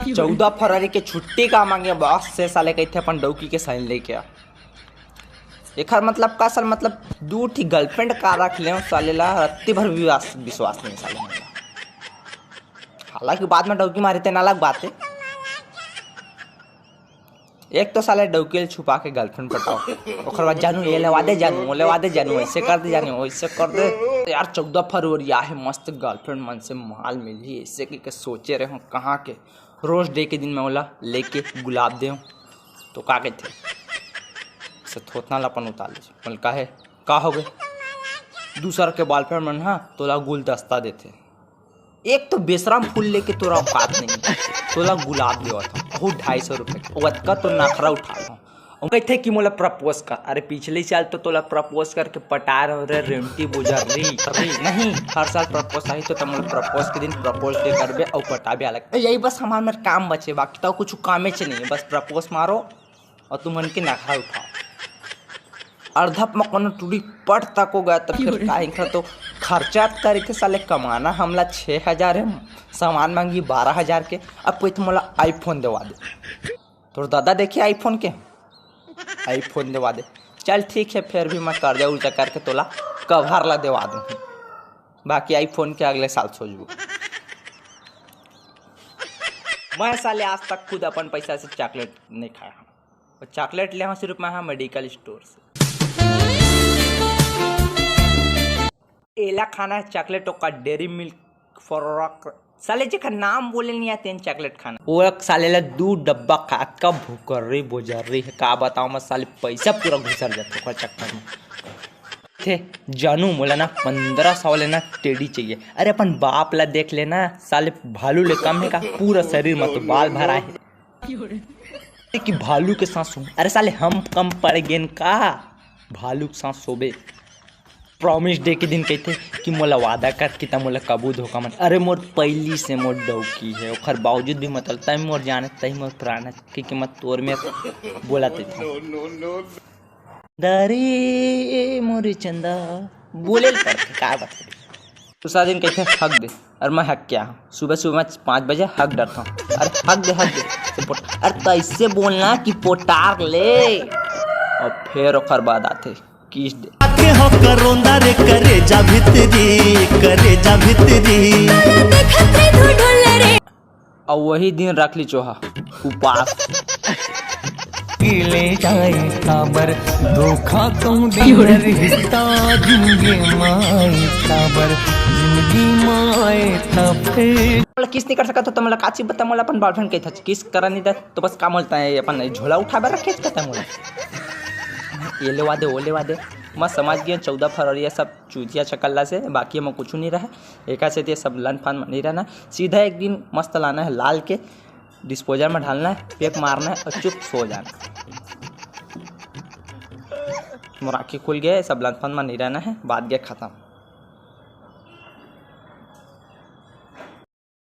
14 फरवरी के छुट्टी का मांगे बॉस से साले कहते अपन डौकी के साइन लेके आ। एक मतलब का साल मतलब दू ठी गर्लफ्रेंड का रख ले साले ला रत्ती भर विश्वास नहीं साले। हालांकि बाद में डौकी मारे थे ना अलग बात है। एक तो साले डौकी छुपा के गर्लफ्रेंड पटाओ और बाद जानू ये लेवा दे जानू वो लेवा दे जानू ऐसे कर दे जानू वैसे कर दे यार। 14 फरवरी आहे मस्त गर्लफ्रेंड मन से माल मिली ऐसे कि सोचे रहे हो कहाँ के रोज डे के दिन में बोला लेके गुलाब दे तो का कहते से थोतना लपन उतार लीजिए बोल का हो गए दूसरा के बॉयफ्रेंड मन हाँ तोला गुलदस्ता देते। एक तो बेशरम फूल लेके तोरा औकात नहीं तोला गुलाब देवा था वो 250 रुपये का तो नखरा उठा रहा कहते कि मोला प्रपोज कर। अरे पिछले साल तो तोला प्रपोज करके पटा रहे रेंटी बुझर रही नहीं हर साल प्रपोज आई तो मोला प्रपोज के दिन प्रपोज दे करबे और पटाबे अलग यही बस हमारे में काम बचे बाकी तो कुछ कामे च नहीं बस प्रपोज मारो और तुम मन के नखरा उठाओ। अर्धप में कोनो टूटी पट तक हो गया तो फिर का तो खर्चा करे थे साले कमाना हमला 6000 है सामान मांगी 12000 के अब कोई तो मोला आईफोन देवा दे तो दादा देखिए आईफोन के आईफोन देवा दे चल ठीक है फिर भी मैं कर्जा उर्जा करके तोला कवर ला देवा दूँ बाकी आईफोन के अगले साल सोचबू। मैं साले आज तक खुद अपन पैसा से चॉकलेट नहीं खाया और चॉकलेट ले सिर्फ मैं मेडिकल स्टोर से एला खाना है चॉकलेट का डेयरी मिल्क फॉर साले जी का नाम बोले नहीं आते चॉकलेट खाना वो एक साले ला 2 डब्बा खा का भूकर रही बोझर रही है का बताओ मैं साले पैसा पूरा घुसर जाता है चक्कर में थे जानू बोला ना 1500 लेना टेडी चाहिए। अरे अपन बाप ला देख लेना साले भालू ले कम है का पूरा शरीर में तो बाल भरा है कि भालू के साथ सो। अरे साले हम कम पड़ गए का भालू के साथ सोबे। प्रॉमिस डे के दिन कहते कि मोला वादा कर कि मोला कबू धोखा मन। अरे मोर पहली से मोर डौकी है ओखर बावजूद भी मतलब तय मोर जाने तय मोर प्राण की कीमत तोर में बोलाते थे दरे मोरे चंदा बोले का बता दूसरा दिन कहते हक दे और मैं हक क्या सुबह सुबह 5 बजे हक डरता हूँ। अरे हक दे अरे कैसे बोलना कि पोटार ले और फिर ओखर बाद आते किस दे हो करोंदा रे करे जा भितरी और वही दिन रख ली चोहा उपास ले जाए खबर धोखा तुम दिलर हिस्सा जिंदगी माए खबर जिंदगी माए तब किस नहीं कर सका तो मला काची बता मला अपन बॉयफ्रेंड कहता किस करा नहीं था तो बस काम होता है अपन झोला उठा रखे कहता मोला ये लेवा दे वो लेवा दे। मैं समझ गया 14 फरवरी सब चूतिया चकल्ला से बाकी में कुछ नहीं रहा एक से सब लन फन नहीं रहना सीधा एक दिन मस्त लाना है लाल के डिस्पोजल में ढालना है पेक मारना है और चुप सो जाना। मोर आँखें खुल गए सब लन फन में नहीं रहना है बात गया खत्म।